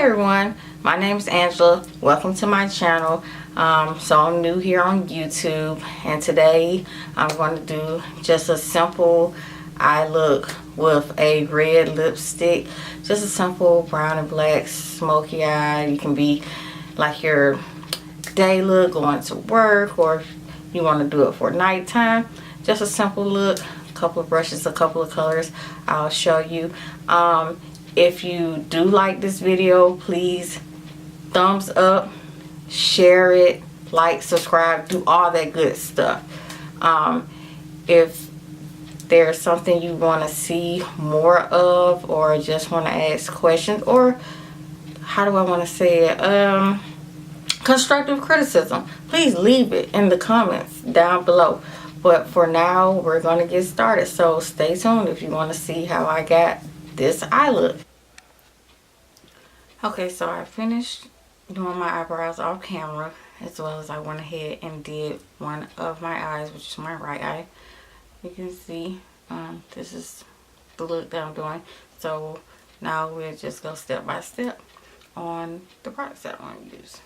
everyone, my name is Angela. Welcome to my channel. So I'm new here on YouTube, and today I'm going to do just a simple eye look with a red lipstick. Just a simple brown and black smoky eye. You can be like your day look going to work, or you want to do it for nighttime. Just a simple look, a couple of brushes, a couple of colors I'll show you. If you do like this video, please thumbs up, share it, like, subscribe, do all that good stuff. If there's something you want to see more of, or just want to ask questions, or how do I want to say it, constructive criticism, please leave it in the comments down below. But for now, we're going to get started, so stay tuned if you want to see how I got this eye look. Okay, so I finished doing my eyebrows off camera, as well as I went ahead and did one of my eyes, which is my right eye. You can see this is the look that I'm doing. So now we'll just go step by step on the products that I'm going to use.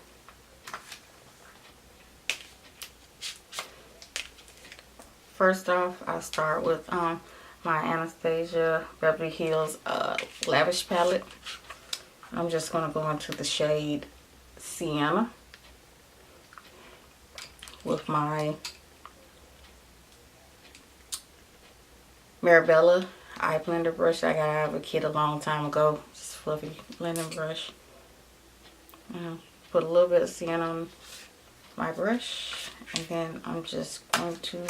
First off, I'll start with my Anastasia Beverly Hills Lavish palette. I'm just going to go into the shade Sienna with my Marabella eye blender brush I got out of a kit a long time ago. Just fluffy blending brush. Put a little bit of Sienna on my brush, and then I'm just going to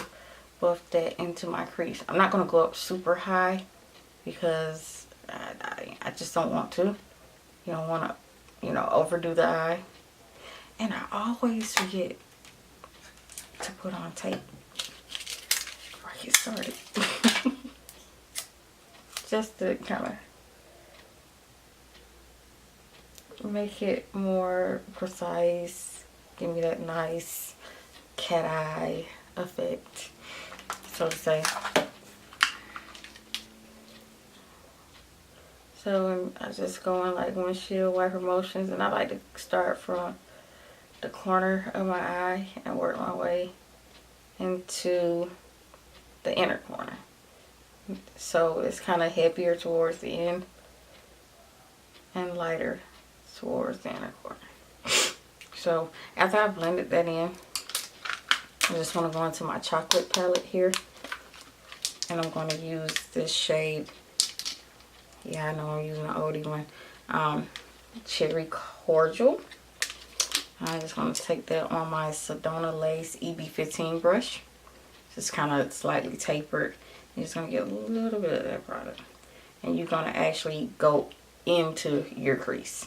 buff that into my crease. I'm not going to go up super high because I just don't want to. You don't want to, overdo the eye. And I always forget to put on tape before I get started. Just to kind of make it more precise. Give me that nice cat eye effect, so to say. So I just go in like windshield wiper motions, and I like to start from the corner of my eye and work my way into the inner corner. So it's kind of heavier towards the end and lighter towards the inner corner. So after I blended that in, I just want to go into my chocolate palette here, and I'm going to use this shade. Yeah, I know I'm using an oldie one. Cherry Cordial. I'm just going to take that on my Sedona Lace EB15 brush. Just kind of slightly tapered. You're just going to get a little bit of that product. And you're going to actually go into your crease.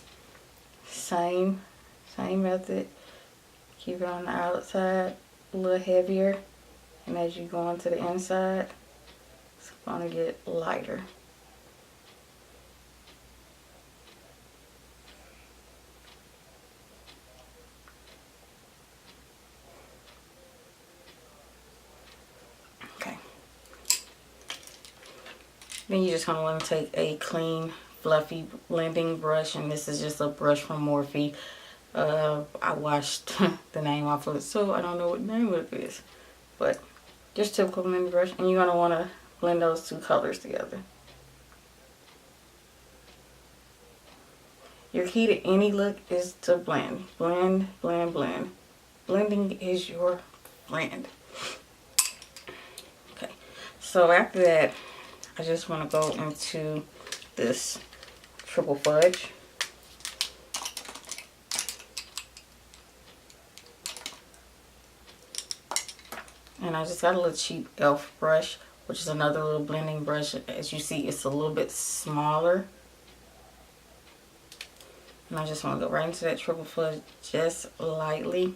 Same method. Keep it on the outside a little heavier. And as you go into the inside, it's going to get lighter. Then you're just going to want to take a clean, fluffy blending brush. And this is just a brush from Morphe. I washed the name off of it, so I don't know what name it is. But just typical blending brush. And you're going to want to blend those two colors together. Your key to any look is to blend. Blend, blend, blend. Blending is your friend. Okay. So after that, I just want to go into this Triple Fudge. And I just got a little cheap e.l.f. brush, which is another little blending brush. As you see, it's a little bit smaller. And I just want to go right into that Triple Fudge just lightly.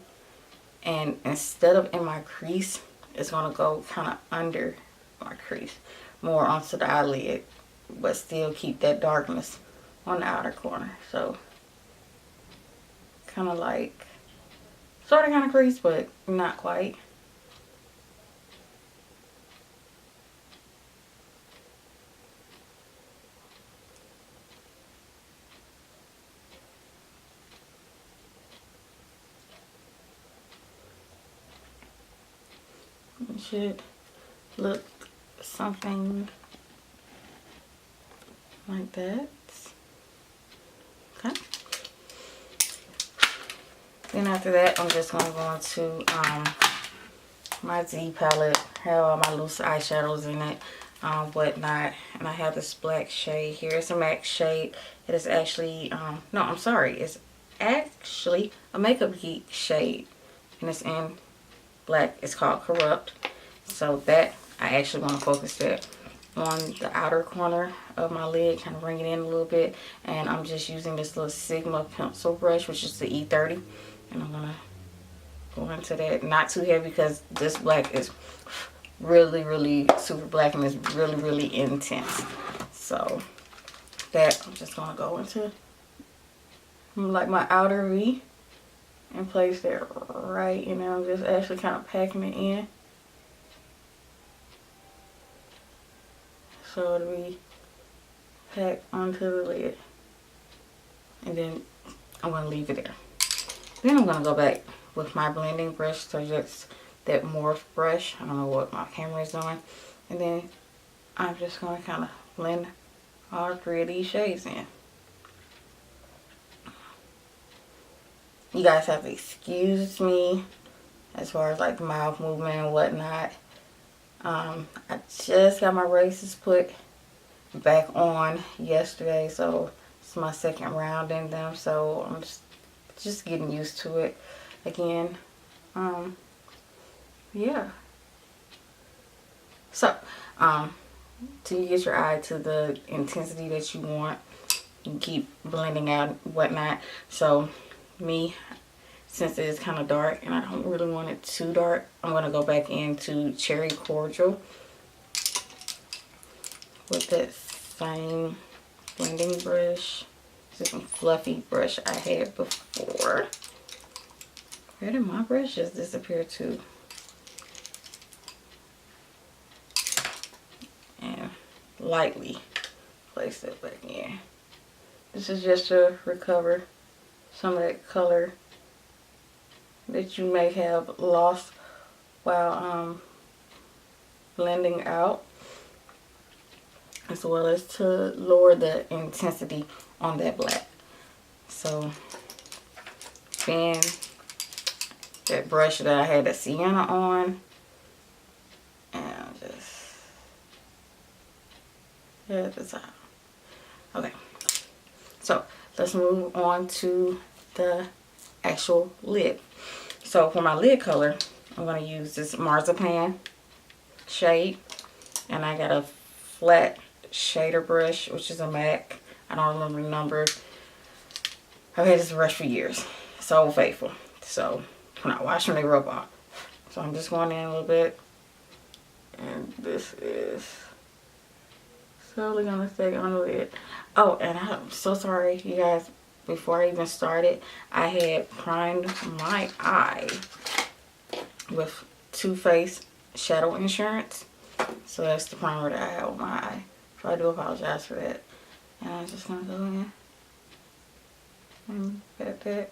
And instead of in my crease, it's going to go kind of under my crease. More onto the eyelid, but still keep that darkness on the outer corner. So kind of like sort of kind of crease, but not quite. It should look something like that. Okay. Then after that, I'm just going to go into my Z palette. Have all my loose eyeshadows in it, whatnot. And I have this black shade here. It's a MAC shade. It is actually, no, I'm sorry. It's actually a Makeup Geek shade. And it's in black. It's called Corrupt. So that, I actually want to focus that on the outer corner of my lid, kind of bring it in a little bit. And I'm just using this little Sigma pencil brush, which is the E30. And I'm going to go into that. Not too heavy because this black is really, really super black and it's really, really intense. So that I'm just going to go into like my outer V and place that right in there. I'm just actually kind of packing it in. So it'll be packed onto the lid. And then I'm going to leave it there. Then I'm going to go back with my blending brush. So just that Morph brush. I don't know what my camera is doing. And then I'm just going to kind of blend all 3 of these shades in. You guys have to excuse me as far as like the mouth movement and whatnot. I just got my braces put back on yesterday, so it's my second round in them, so I'm just getting used to it again. Yeah. So, till you get your eye to the intensity that you want, you can keep blending out and whatnot. So, me, since it is kind of dark and I don't really want it too dark, I'm going to go back into Cherry Cordial with that same blending brush. This is a fluffy brush I had before. Where did my brush just disappear to? And lightly place it back in. This is just to recover some of that color that you may have lost while blending out, as well as to lower the intensity on that black. So then that brush that I had the sienna on, and just at the top. Okay, so let's move on to the actual lid. So for my lid color, I'm going to use this Marzipan shade, and I got a flat shader brush, which is a MAC. I don't remember the number. I've had this brush for years. So faithful. So when I wash them, they rub off. So I'm just going in a little bit, and this is slowly going to stay on the lid. Oh, and I'm so sorry, you guys. Before I even started, I had primed my eye with Too Faced Shadow Insurance. So that's the primer that I have on my eye. So I do apologize for that. And I'm just going to go in and pat that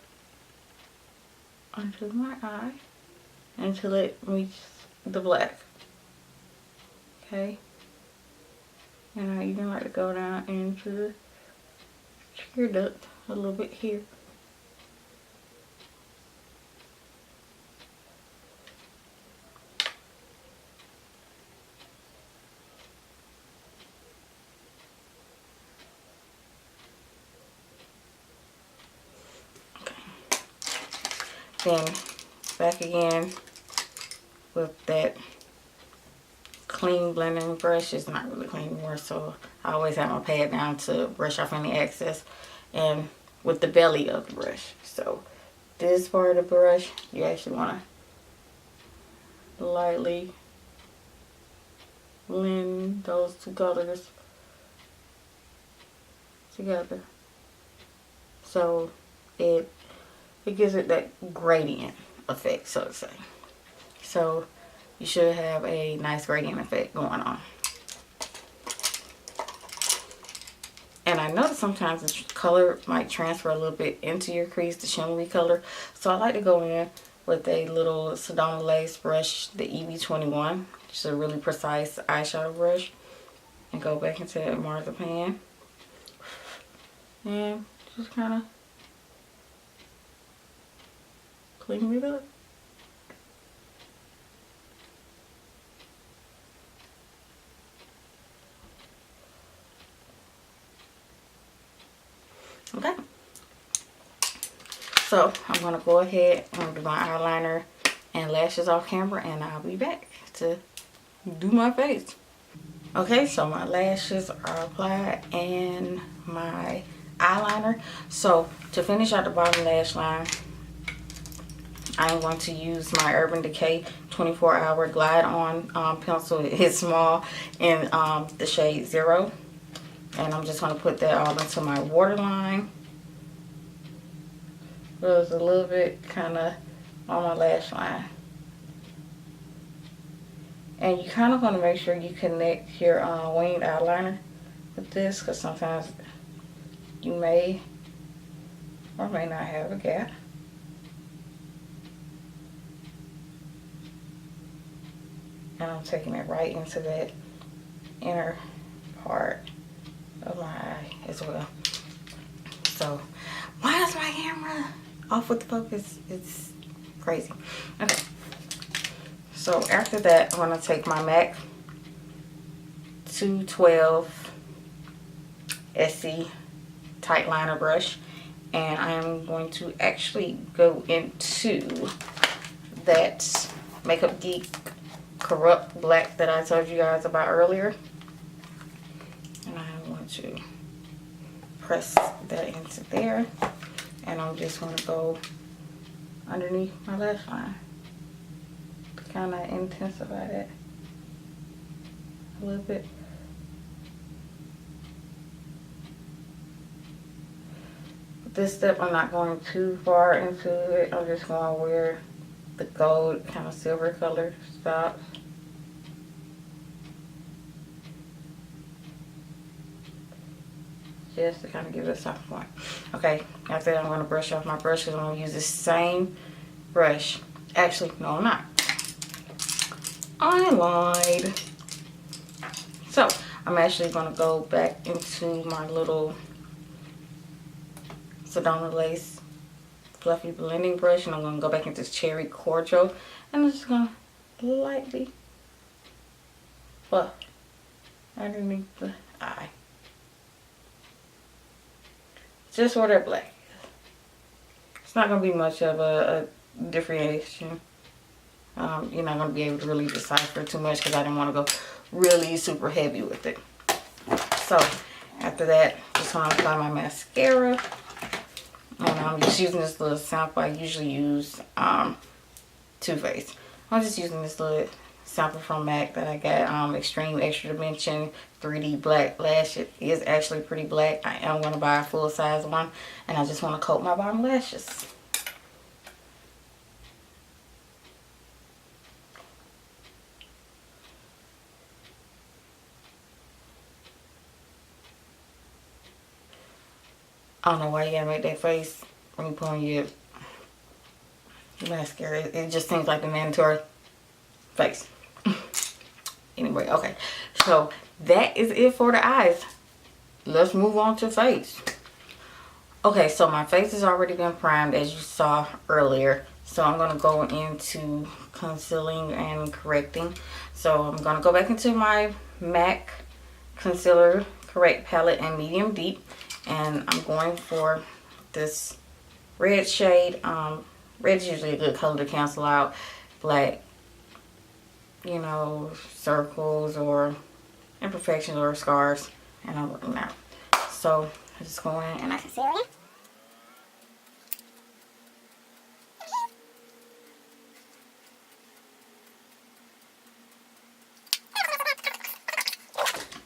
onto my eye until it meets the black. Okay? And I even like to go down into the tear duct a little bit here. Okay. Then back again with that clean blending brush. It's not really clean anymore, so I always have my pad down to brush off any excess, and with the belly of the brush. So this part of the brush, you actually want to lightly blend those two colors together, so it gives it that gradient effect, so to say. So you should have a nice gradient effect going on. And I notice sometimes the color might transfer a little bit into your crease, the shimmery color. So I like to go in with a little Sedona Lace brush, the EB21. It's a really precise eyeshadow brush. And go back into that marzipan. And just kind of clean it up. Okay. So I'm going to go ahead and do my eyeliner and lashes off camera, and I'll be back to do my face. Okay, so my lashes are applied and my eyeliner. So to finish out the bottom lash line, I'm going to use my Urban Decay 24-hour Glide On pencil. It's small in the shade 0. And I'm just going to put that all into my waterline. There's a little bit kind of on my lash line. And you kind of want to make sure you connect your winged eyeliner with this, because sometimes you may or may not have a gap. And I'm taking it right into that inner part of my eye as well. So why is my camera off with the focus? It's crazy. Okay, so after that, I'm going to take my MAC 212 SC tight liner brush, and I am going to actually go into that Makeup Geek Corrupt Black that I told you guys about earlier. And I'm going to press that into there, and I'm just going to go underneath my lash line to kind of intensify that a little bit. With this step, I'm not going too far into it. I'm just going where the gold kind of silver color stops. Just to kind of give it a soft point. Okay, after that, I'm going to brush off my brush, because I'm going to use the same brush. Actually, no, I'm not. I lied. So, I'm actually going to go back into my little Sedona Lace fluffy blending brush, and I'm going to go back into Cherry Cordial, and I'm just going to lightly buff underneath the eye. Just where that black is. It's not going to be much of a differentiation. You're not going to be able to really decipher too much, because I didn't want to go really super heavy with it. So after that, just going to apply my mascara. And I'm just using this little sample. I usually use Too Faced. I'm just using this little sample from MAC that I got, Extreme Extra Dimension 3D Black Lash. It is actually pretty black. I am going to buy a full size one, and I just want to coat my bottom lashes. I don't know why you gotta make that face when you put on your mascara. It just seems like the mandatory face. Anyway, okay. So that is it for the eyes. Let's move on to face. Okay, so my face has already been primed, as you saw earlier. So I'm going to go into concealing and correcting. So I'm going to go back into my MAC Concealer Correct Palette in Medium Deep. And I'm going for this red shade. Red is usually a good color to cancel out black, you know, circles or imperfections or scars. And I'm working out. So I just go in and I conceal it.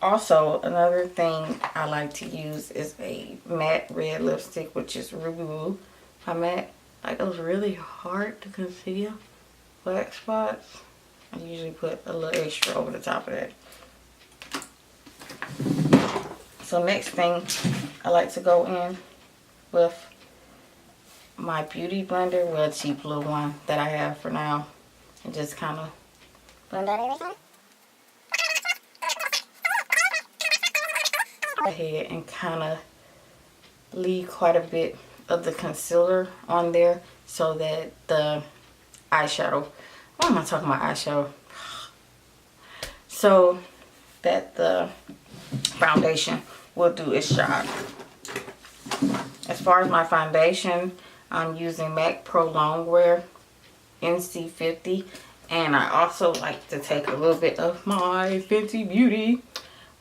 Also, another thing I like to use is a matte red lipstick, which is Ruby Woo by MAC. Like those really hard to conceal black spots. I usually put a little extra over the top of that. So next thing, I like to go in with my beauty blender, well, a cheap little one that I have for now, and just kind of blend out everything. Go ahead and kind of leave quite a bit of the concealer on there so that the eyeshadow, why am I talking about eyeshadow? So that the foundation will do its job. As far as my foundation, I'm using MAC Pro Longwear NC50, and I also like to take a little bit of my Fenty Beauty,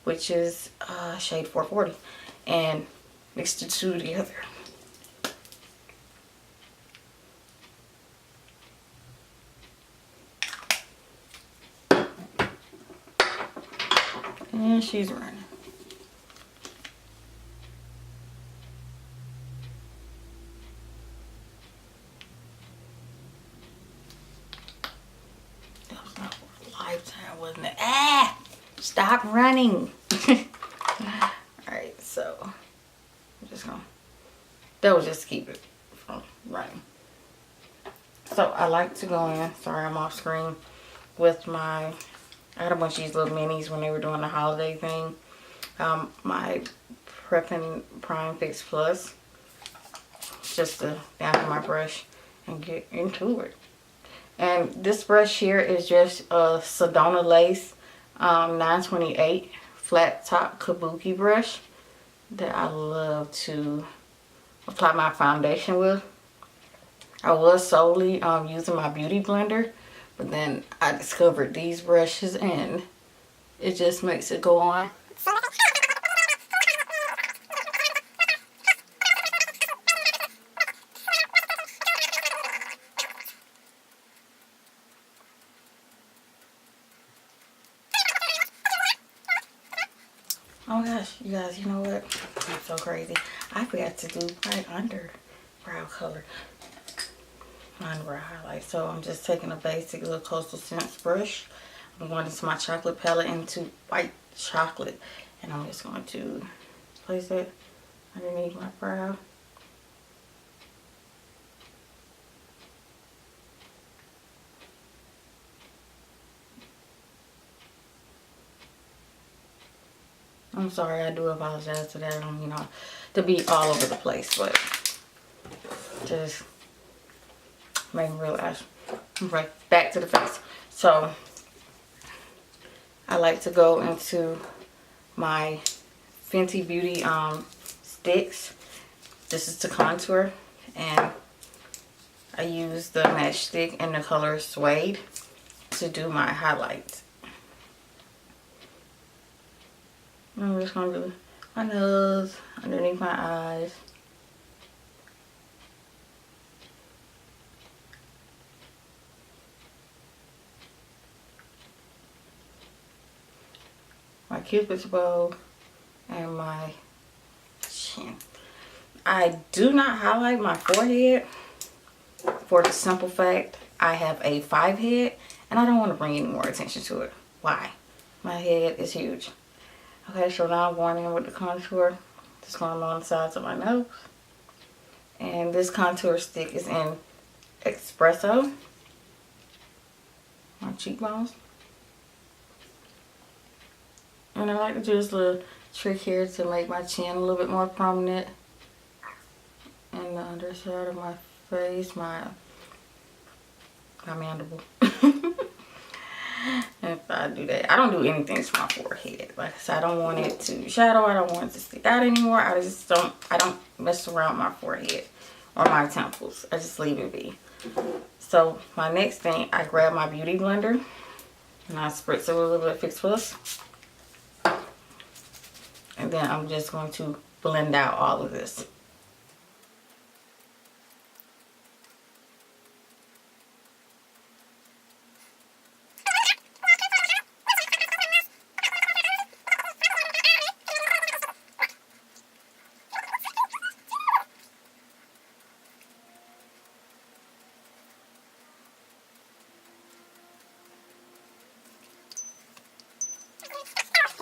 which is shade 440, and mix the two together. And she's running. That was not for a lifetime, wasn't it? Ah! Stop running. Alright, so I'm just gonna, that was just to keep it from running. So I like to go in, sorry I'm off screen, with my, I had a bunch of these little minis when they were doing the holiday thing. My Prep and Prime Fix Plus, just to dampen my brush and get into it. And this brush here is just a Sedona Lace 928 flat top kabuki brush that I love to apply my foundation with. I was solely using my beauty blender, but then I discovered these brushes and it just makes it go on. Oh gosh, you guys, you know what? I'm so crazy. I forgot to do my underbrow color. My underbrow highlight. So I'm just taking a basic little Coastal Scents brush. I'm going into my chocolate palette into white chocolate. And I'm just going to place it underneath my brow. I'm sorry, I do apologize to that, you know, to be all over the place, but just make me realize. Right, back to the face. So I like to go into my Fenty Beauty sticks. This is to contour, and I use the matchstick in the color Suede to do my highlights. I'm just going to do my nose, underneath my eyes. My cupid's bow and my chin. I do not highlight my forehead for the simple fact I have a 5 head and I don't want to bring any more attention to it. Why? My head is huge. Okay, so now I'm going in with the contour. Just going along the sides of my nose. And this contour stick is in Espresso. My cheekbones. And I like to do this little trick here to make my chin a little bit more prominent. And the underside of my face, my mandible. If I do that, I don't do anything to my forehead. Like I said, I don't want it to shadow. I don't want it to stick out anymore. I don't mess around my forehead or my temples. I just leave it be. So my next thing, I grab my beauty blender and I spritz it with a little bit of Fix Plus. And then I'm just going to blend out all of this.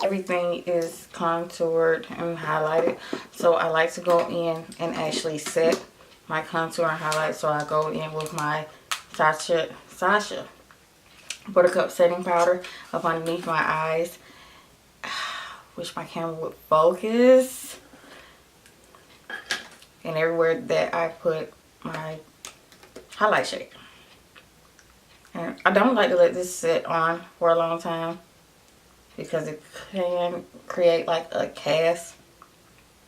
Everything is contoured and highlighted, so I like to go in and actually set my contour and highlight. So I go in with my Sasha Buttercup setting powder up underneath my eyes. Wish my camera would focus. And everywhere that I put my highlight shade. And I don't like to let this sit on for a long time because it can create like a cast,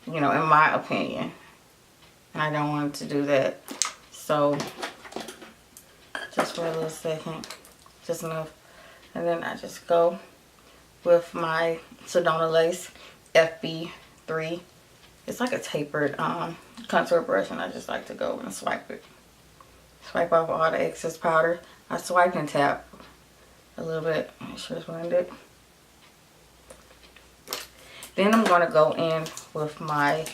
you know, in my opinion. And I don't want it to do that. So just for a little second, just enough. And then I just go with my Sedona Lace FB3. It's like a tapered contour brush, and I just like to go and swipe it. Swipe off all the excess powder. I swipe and tap a little bit. Make sure it's blended. Then I'm going to go in with my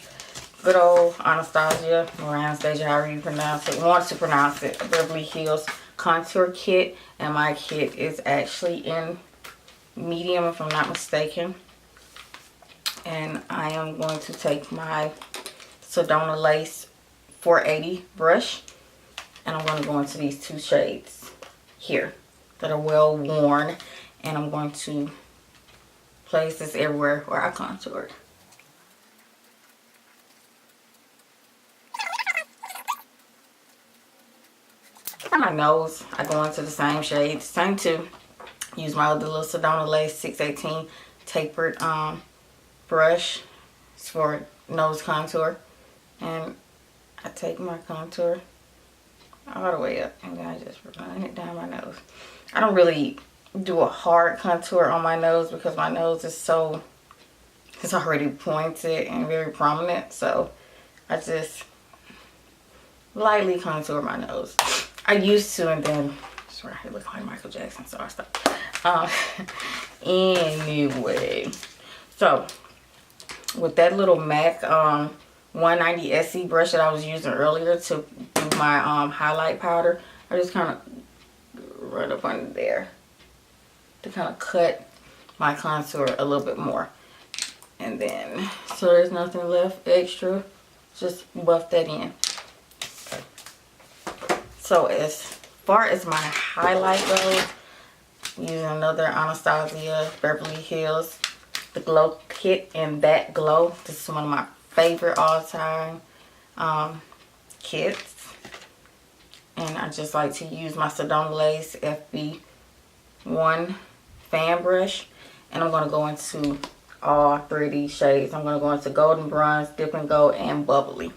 good old Anastasia, Anastasia, however you pronounce it, want to pronounce it, Beverly Hills Contour Kit. And my kit is actually in medium, if I'm not mistaken. And I am going to take my Sedona Lace 480 brush, and I'm going to go into these two shades here that are well worn, and I'm going to place this everywhere where I contoured. On my nose, I go into the same shade, same two. Use my other little Sedona Lace 618 tapered brush for nose contour, and I take my contour all the way up, and then I just run it down my nose. I don't really do a hard contour on my nose because my nose is so, it's already pointed and very prominent, so I just lightly contour my nose. I used to, and then sorry, I look like Michael Jackson, so I stopped. Anyway, so with that little MAC 190 SC brush that I was using earlier to do my highlight powder, I just kind of run up under there to kind of cut my contour a little bit more. And then, so there's nothing left extra, just buff that in. So as far as my highlight goes, using another Anastasia Beverly Hills, the Glow Kit in That Glow. This is one of my favorite all-time kits. And I just like to use my Sedona Lace FB1 fan brush. And I'm going to go into all three of these shades. I'm going to go into Golden Bronze, Dip and Gold, and Bubbly.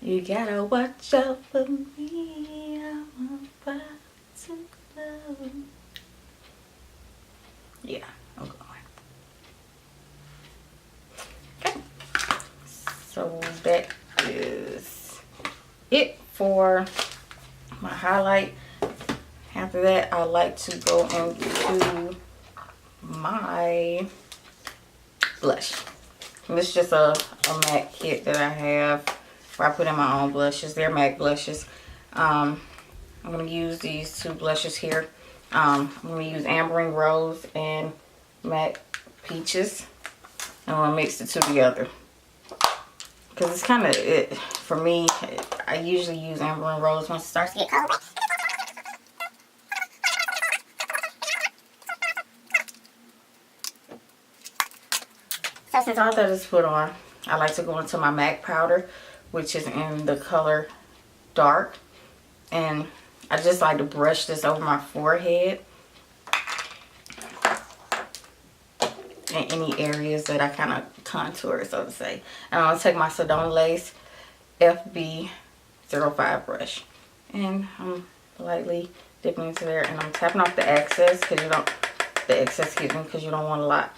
You gotta watch out for me, I'm about to glow. Yeah, I'm going. Okay. So that is it for my highlight. After that, I like to go into my blush. And this is just a MAC kit that I have where I put in my own blushes. They're MAC blushes. I'm going to use these two blushes here. I'm going to use Ambering Rose and MAC Peaches. I'm going to mix the two together. Because it's kind of it for me. I usually use Ambering Rose once it starts to get cold. So since all that is put on, I like to go into my MAC powder, which is in the color Dark. And I just like to brush this over my forehead in any areas that I kind of contour, so to say. And I'm going to take my Sedona Lace FB05 brush. And I'm lightly dipping into there, and I'm tapping off the excess because you don't, because you don't want a lot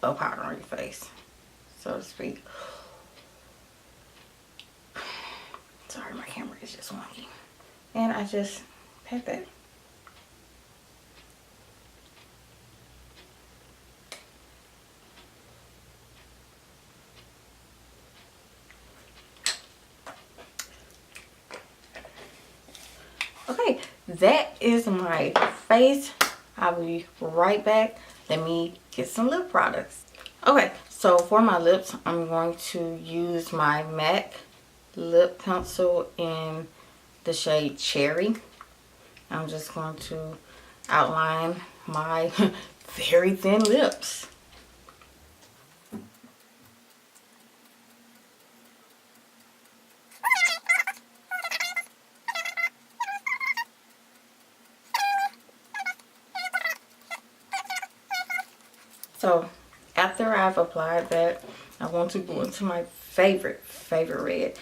of powder on your face, so to speak. Sorry, my camera is just wonky. And I just pat that. that is my face. I'll be right back. Let me get some lip products. Okay, so for my lips, I'm going to use my MAC lip pencil in the shade Cherry. I'm just going to outline my very thin lips. So after I've applied that, I want to go into my favorite red,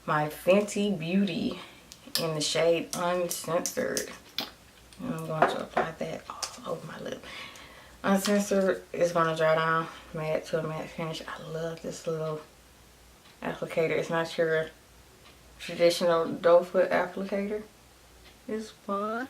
my Fenty Beauty in the shade Uncensored. And I'm going to apply that all over my lip. Uncensored is going to dry down matte to a matte finish. I love this little applicator. It's not your traditional doe foot applicator. It's fun.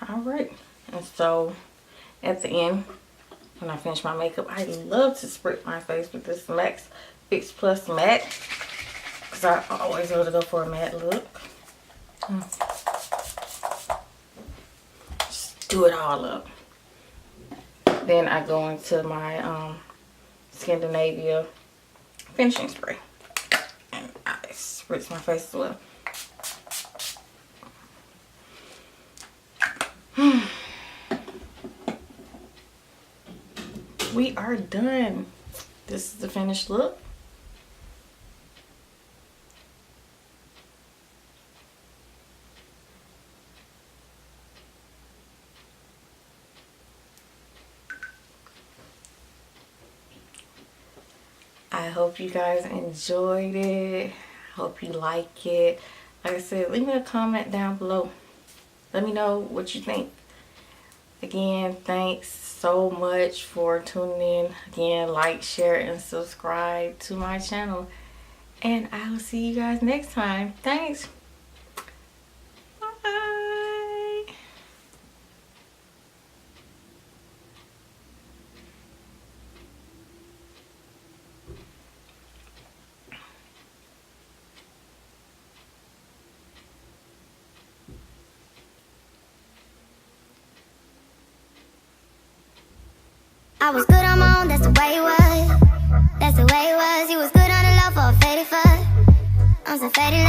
Alright, and so at the end, when I finish my makeup, I love to spritz my face with this Max Fix Plus Matte, because I always want to go for a matte look. Just do it all up. Then I go into my Scandinavia finishing spray, and I spritz my face as well. We are done. This is the finished look. I hope you guys enjoyed it. Hope you like it. Like I said, leave me a comment down below. Let me know what you think. Again, thanks so much for tuning in. Again, like, share, and subscribe to my channel. And I will see you guys next time. Thanks. Bye. I was good on my own, that's the way it was. That's the way it was. You was good on the low for a faded fuck. I'm so faded.